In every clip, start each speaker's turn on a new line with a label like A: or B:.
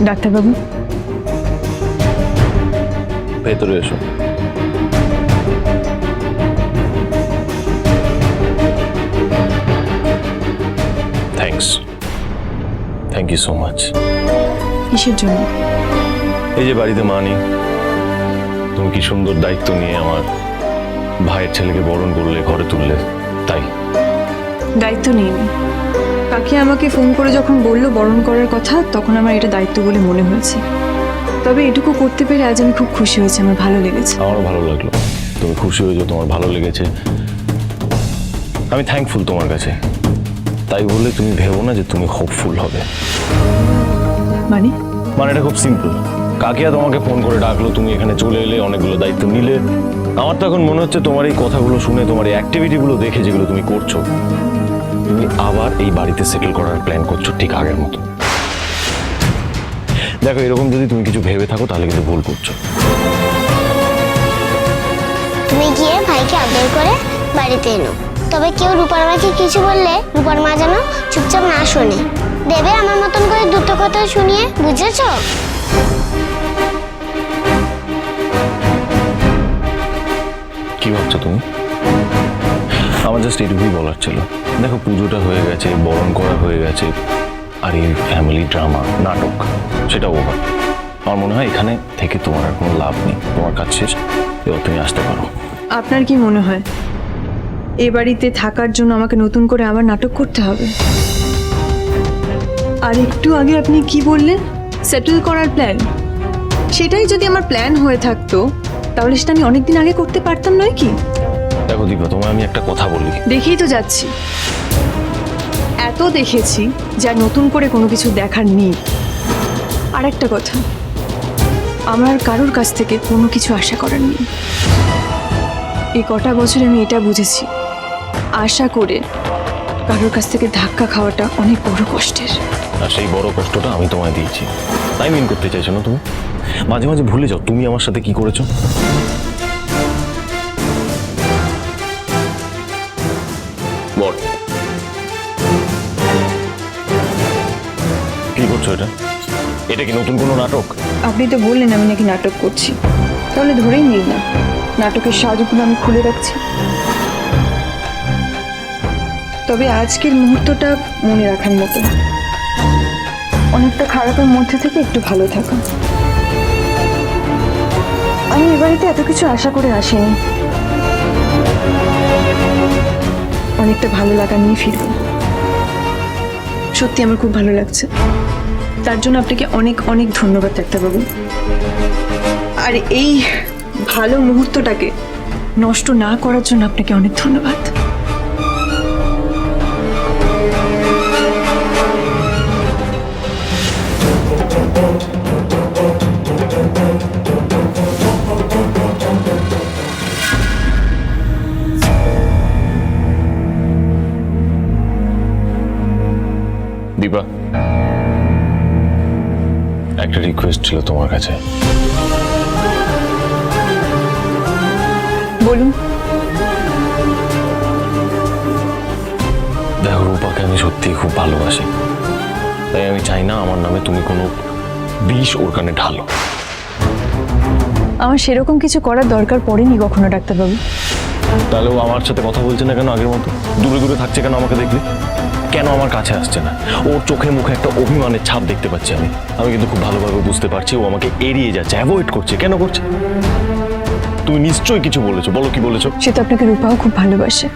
A: ডাক্তারবাবু,
B: ভেতরে এসো। Thank you so much.
A: কিসের জন্য?
B: এই যে বাড়িতে মা নেই, তুমি কি সুন্দর দায়িত্ব নিয়ে আমার ভাইয়ের ছেলেকে বরণ করলে, ঘরে তুললে, তাই।
A: দায়িত্ব নিইনি। কাকি আমাকে ফোন করে যখন বললো বরণ করার কথা, তখন আমার এটা দায়িত্ব বলে মনে হয়েছে। তবে এটুকু করতে পেরে আজ আমি খুব খুশি হয়েছি, আমার ভালো লেগেছে।
B: আমারও ভালো লাগলো, তুমি খুশি হয়েছো, তোমার ভালো লেগেছে, আমি থ্যাঙ্কফুল তোমার কাছে। তাই বলে তুমি ভেবো না যে তুমি হোপফুল হবে।
A: মানে
B: মানে এটা খুব সিম্পল। কাকিয়া তোমাকে ফোন করে ডাকলো, তুমি এখানে চলে এলে, অনেকগুলো দায়িত্ব নিলে। আমার তো এখন মনে হচ্ছে তোমার এই কথাগুলো শুনে, তোমার এই অ্যাক্টিভিটিগুলো দেখে যেগুলো তুমি করছো, তুমি আবার এই বাড়িতে সেটেল করার প্ল্যান করছো ঠিক আগের মতো। দেখো, এরকম যদি তুমি কিছু ভেবে থাকো তাহলে কিন্তু ভুল করছো।
C: তুমি গিয়ে ভাইকে আদর করে বাড়িতে এনো। তবে কেউ রূপার মাকে কিছু বললে রূপার মা যেন চুপচাপ না শোনে। দেবে আমার মতন করে দুটো কথা শুনিয়ে, বুঝেছো?
B: কি ভাবছো তুমি? আমার জাস্ট এটুকুই বলার ছিল। দেখো, পুজোটা হয়ে গেছে, বরণ করা হয়ে গেছে, আর এই ফ্যামিলি ড্রামা নাটক সেটা ওভার। আমার মনে হয় এখানে থেকে তোমার আর কোনো লাভ নেই, তোমার কাজ শেষ, এবার তুমি আসতে পারো।
A: আপনার কি মনে হয় এ বাড়িতে থাকার জন্য আমাকে নতুন করে আবার নাটক করতে হবে? আর একটু আগে আপনি কি বললেন? সেটেল করার প্ল্যান। সেটাই যদি আমার প্ল্যান হয়ে থাকতো তাহলে সেটা আমি অনেকদিন আগে করতে পারতাম, নয় কি?
B: দেখো দীপা, তোমায় আমি একটা কথা বলি।
A: দেখেই তো যাচ্ছি, এত দেখেছি যা নতুন করে কোনো কিছু দেখার নেই। আর একটা কথা, আমার কারোর কাছ থেকে কোনো কিছু আশা করার নেই। এই কটা বছরে আমি এটা বুঝেছি, আশা করে কারোর কাছ থেকে ধাক্কা খাওয়াটা অনেক বড় কষ্টের।
B: আর সেই বড় কষ্টটা আমি তোমায় দিয়েছি, তাই মিন করতে চাইছো না তুমি? মাঝে মাঝে ভুলে যাও তুমি আমার সাথে কি করেছো। বল, কি করছো এটা? এটা কি নতুন কোনো নাটক?
A: আপনি তো বললেন আমি নাকি নাটক করছি, তাহলে ধরেই নিন না নাটকের সাজগুলো আমি খুলে রাখছি। তবে আজকের মুহূর্তটা মনে রাখার মতো, অনেকটা খারাপের মধ্যে থেকে একটু ভালো থাকা। আমি এ বাড়িতে এত কিছু আশা করে আসিনি, অনেকটা ভালো লাগা নিয়ে ফিরবো। সত্যি আমার খুব ভালো লাগছে, তার জন্য আপনাকে অনেক অনেক ধন্যবাদ ডাক্তারবাবু। আর এই ভালো মুহূর্তটাকে নষ্ট না করার জন্য আপনাকে অনেক ধন্যবাদ।
B: দীপা, একটা রিকোয়েস্ট ছিল তোমার কাছে।
A: বলুন।
B: দেখো, রূপাকে আমি সত্যিই খুব ভালোবাসি, তাই আমি চাই না আমার নামে তুমি কোনো বিষ ওর কানে ঢালো।
A: আমার সেরকম কিছু করার দরকার পড়েনি কখনো ডাক্তারবাবু।
B: তাহলে ও আমার সাথে কথা বলছে না কেন আগের মতো? দূরে দূরে থাকছে কেন আমাকে দেখলে? কেন আমার কাছে আসছে না? ওর চোখে মুখে একটা অভিমানের ছাপ দেখতে পাচ্ছি আমি। আমি কিন্তু খুব ভালোভাবে বুঝতে পারছি ও আমাকে এড়িয়ে যাচ্ছে, অ্যাভয়েড করছে। কেন করছে? তুমি নিশ্চয়ই কিছু বলেছো, বলো কি বলেছো?
A: সে তো আপনাকে রূপাও খুব ভালোবাসে।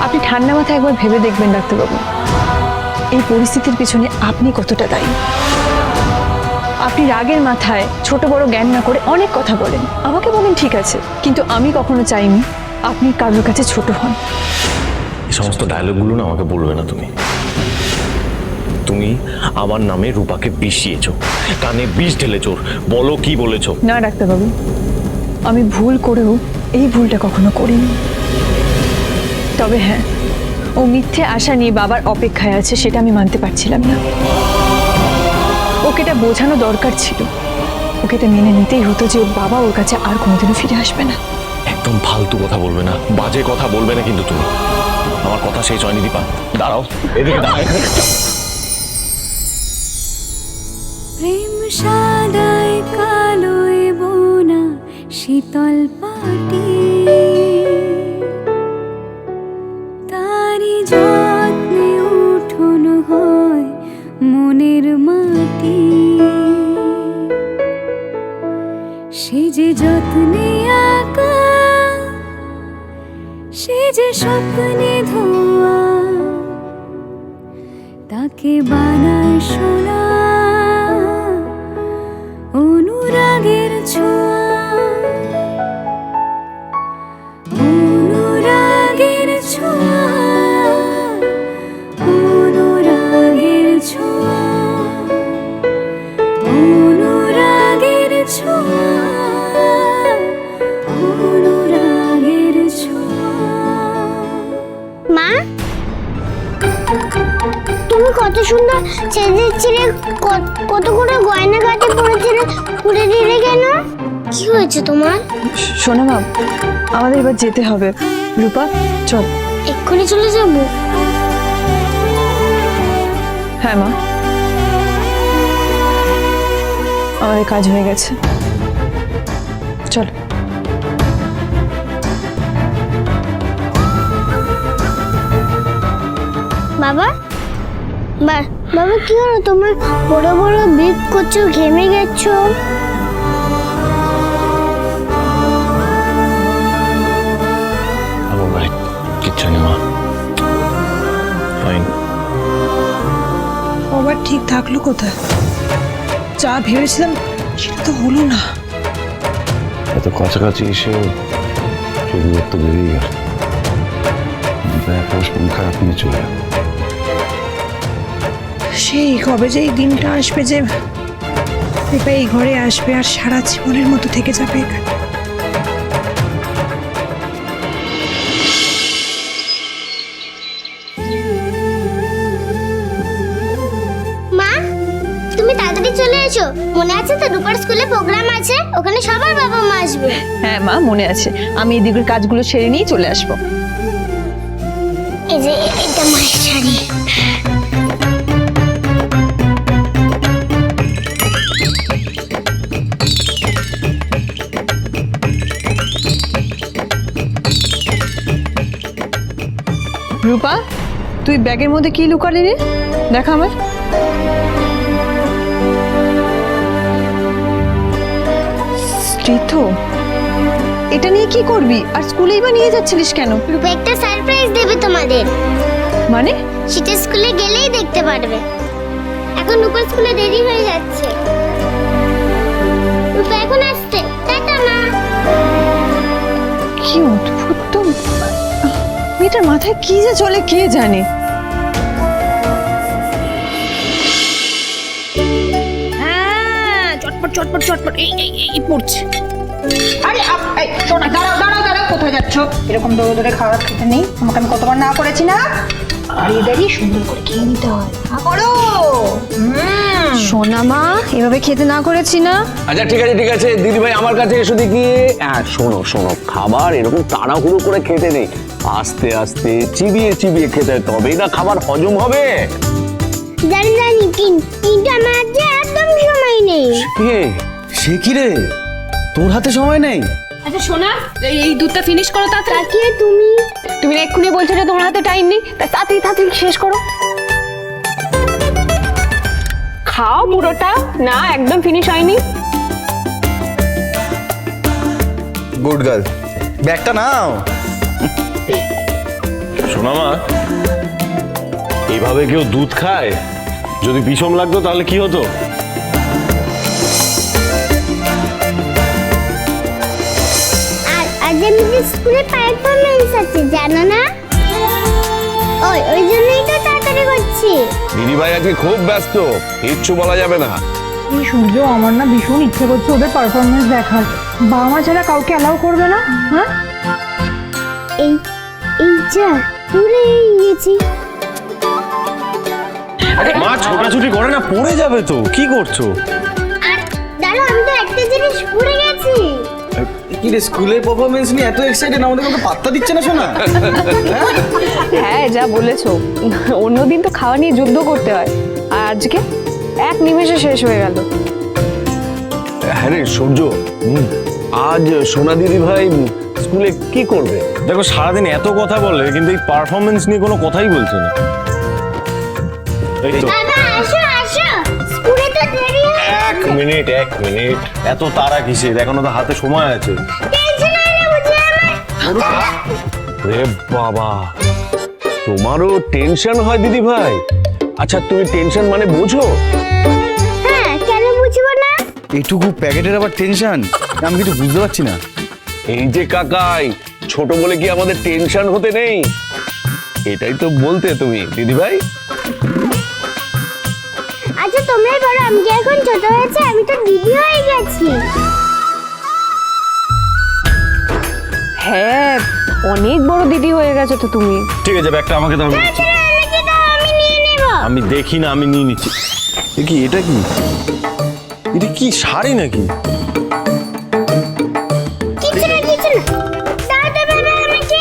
A: আপনি ঠান্ডা মাথায় একবার ভেবে দেখবেন ডাক্তারবাবু, এই পরিস্থিতির পিছনে আপনি কতটা দায়ী। আপনি রাগের মাথায় ছোট বড় জ্ঞান না করে অনেক কথা বলেন, আমাকে বলেন ঠিক আছে, কিন্তু আমি কখনো চাইনি আপনি কারোর কাছে ছোট হন।
B: এই সমস্ত ডায়লগগুলো না আমাকে বলবে না তুমি। তুমি আমার নামে রূপাকে বিষিয়েছো, কানে বিষ ঢেলেছো। বলো কি বলেছো?
A: না ডাক্তারবাবু, আমি ভুল করেও এই ভুলটা কখনো করিনি। তবে হ্যাঁ, ও মিথ্যে আশা নিয়ে বাবার অপেক্ষায় আছে, সেটা আমি মানতে পারছিলাম না। ওকে এটা বোঝানো দরকার ছিল, ওকে এটা মেনে নিতেই হতো যে ওর বাবা ওর কাছে আর কোনোদিনও ফিরে আসবে না।
B: একদম ফালতু কথা বলবে না, বাজে কথা বলবে না কিন্তু তুমি। আমার কথা শেষ হয়নি দীপা, দাঁড়াও, এদিকে দাঁড়াও।
D: প্রেম সাদায় কালোয় বোনা শীতল পাটি, তারি যত্নে উঠোন হয় মনের মাটি। সে যে যত্নে আঁকা, সে যে স্বপ্নে ধোয়া, তাকে বানায় সোনা অনুরাগের ছোঁয়া, অনুরাগের ছোঁয়া, অনুরাগের ছোঁয়া, অনুরাগের ছোঁয়া, অনুরাগের ছোঁয়া।
C: মা, তুমি কত সুন্দর সেজেছিলে, কতগুলো গয়না গাটি পরেছিলে, পুড়ে দিলে কেন? কি হয়েছে তোমার?
A: শোনো মা, আমাদের এবার যেতে হবে। রূপা চল।
C: এক্ষুনি চলে যাব?
A: হ্যাঁ মা, আমাদের কাজ হয়ে গেছে, চল।
C: বাবা, বাবা কি হলো তোমার? বড় বড় বিপ করছো, ঘেমে গেছো।
B: আমার বাড়ি কিচ্ছু নেই মা, ফাইন।
E: আবার ঠিক থাকলো কোথায়? যা ভেবেছিলাম সেটা তো হলো না।
B: এত কাছাকাছি এসে সেই দূরত্ব বেরিয়ে গেল। মন খারাপ নিয়ে চলে গেল।
E: সেই কবে যে এই দিনটা আসবে যে পেপা এই ঘরে আসবে আর সারা জীবনের মতো থেকে যাবে এখানে।
C: মা, তুমি তাড়াতাড়ি চলে এসো। মনে আছে তো রূপার স্কুলে প্রোগ্রাম আছে, ওখানে সবার বাবা মা আসবে।
A: হ্যাঁ মা, মনে আছে। আমি এদিকের কাজগুলো সেরে নিয়ে চলে আসবো।
C: এই যে এটা মায়ের শাড়ি।
A: রূপা, তুই ব্যাগের মধ্যে কি লুকালি রে? দেখা আমার। তো এটা নিয়ে কি করবি? আর স্কুলেই বা নিয়ে যাচ্ছিলিস কেন?
C: রূপা একটা সারপ্রাইজ দেবে তোমাদের।
A: মানে?
C: সেটা স্কুলে গেলেই দেখতে পারবে। এখন রূপার স্কুলে দেরি হয়ে যাচ্ছে। রূপা এখন আসছে, টাটা মা।
A: কি অদ্ভুত তো, মেয়েটার মাথায় কি যে চলে কে জানে।
E: হ্যাঁ, চটপট চটপট চটপট এই পড়ছে। আরে এই শোনা, দাঁড়াও দাঁড়াও দাঁড়াও, কোথায় যাচ্ছ? এরকম দৌড়ে দৌড়ে খাওয়া খেতে নেই। তোমাকে আমি কতবার না করেছি না? দাঁড়িয়ে দাঁড়িয়ে সুন্দর করে খেয়ে নিতে হয়। করো।
A: সোনা মা, এভাবে খেতে না করেছি না।
B: আচ্ছা ঠিক আছে ঠিক আছে, দিদি ভাই আমার কাছে এসো দেখি। হ্যাঁ শোনো শোনো, খাবার এরকম তাড়াহুড়ো করে খেতে নেই, আস্তে আস্তে চিবিয়ে চিবিয়ে খেতে হয়, তবেই না খাবার হজম হবে।
C: জানি জানি, কিন্তু আমার আজকে একদম সময় নেই।
F: সে কি রে, তোর হাতে সময় নেই?
D: আচ্ছা সোনা, এই দুধটা ফিনিশ করো তাড়াতাড়ি।
C: কাকিয়ে তুমি
D: তুমি না এক্ষুনি বলছো যে তোমার হাতে টাইম নেই, তাড়াতাড়ি তাড়াতাড়ি শেষ করো। খাও পুরোটা, না একদম ফিনিশ হয়নি।
F: গুড গার্ল, ব্যাগটা নাও।
B: শোনা মা, এইভাবে কেউ দুধ খায়? যদি বিষম লাগতো তাহলে কি হতো?
C: আজ আমাদের স্কুলে পারফরমেন্স আছে, জানো না? ওই জন্যই তো তাড়াতাড়ি করছি।
B: দিদি ভাই আজকে খুব ব্যস্ত, কিচ্ছু বলা যাবে না।
E: এই সূর্য, আমার না ভীষণ ইচ্ছে করছে ওদের পারফরমেন্স দেখার। বাবা মা ছাড়া কাউকে অ্যালাউ করবে না? হ্যাঁ,
C: এই যা পুরে গেছি।
B: মা ছোটাছুটি করে না, পড়ে যাবে তো। কি করছো?
C: আর দাঁড়াও, আমি তো একটা জিনিস ভুলে গেছি।
F: কি রে, স্কুলের পারফরমেন্স নিয়ে এত এক্সাইটেড, আমাদের কোনো পাত্তা দিচ্ছে না শোনা।
D: হ্যাঁ যা বলেছো, অন্যদিন তো খাওয়া নিয়ে যুদ্ধ করতে হয়, আর আজকে এক নিমেষে শেষ হয়ে গেল।
G: হ্যাঁ রে সূর্য, আজ সোনা দিদি ভাই স্কুলে কি করবে?
B: দেখো সারাদিন এত কথা বলে কিন্তু এই পারফরমেন্স নিয়ে কোনো কথাই বলছে না। এই তো
C: বাবা আসো আসো স্কুলে তো দেরি হয়ে
B: এক মিনিট এত তারা কিসের, এখনো তো হাতে সময় আছে।
C: টেনশন হয় না বুঝি আমার
G: রে বাবা, তোমারও টেনশন হয় দিদি ভাই? আচ্ছা তুমি টেনশন মানে বোঝো?
C: হ্যাঁ কেন বুঝবো না
F: এইটুকু প্যাকেটের আবার টেনশন, আমি কিছু বুঝতে পারছি না।
G: এই যে কাকাই, ছোট বলে কি আমাদের টেনশন হতে নেই? এটাই তো বলতে তুমি দিদি ভাই।
C: আচ্ছা তোমরাই বলো আমি কি এখন ছোট হয়েছে আমি তো দিদি হয়ে গেছি
D: হ্যাঁ, অনেক বড় দিদি হয়ে গেছো তো তুমি।
B: ঠিক আছে, ব্যাগটা আমাকে দাও, আমি নিচ্ছি।
C: আমাকে দাও আমি নিয়ে নেব
B: আমি দেখি না, আমি নিয়ে নিচ্ছি। এটা কি এটা কি শাড়ি নাকি?
C: কিছু না দাও তো বাবা আমাকে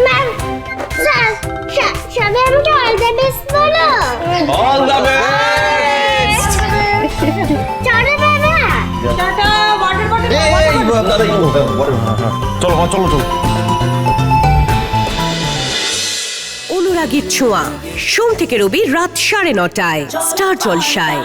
C: ম্যাম সবাই আমাকে অল দ্য বেস্ট বলো
B: অল দ্য বেস্ট।
C: চলো বাবা
E: টাটা ওয়াটার বটল
B: চলো চলো।
H: অনুরাগীর ছোঁয়া সোম থেকে রবি রাত 9:30 স্টার জলসায়।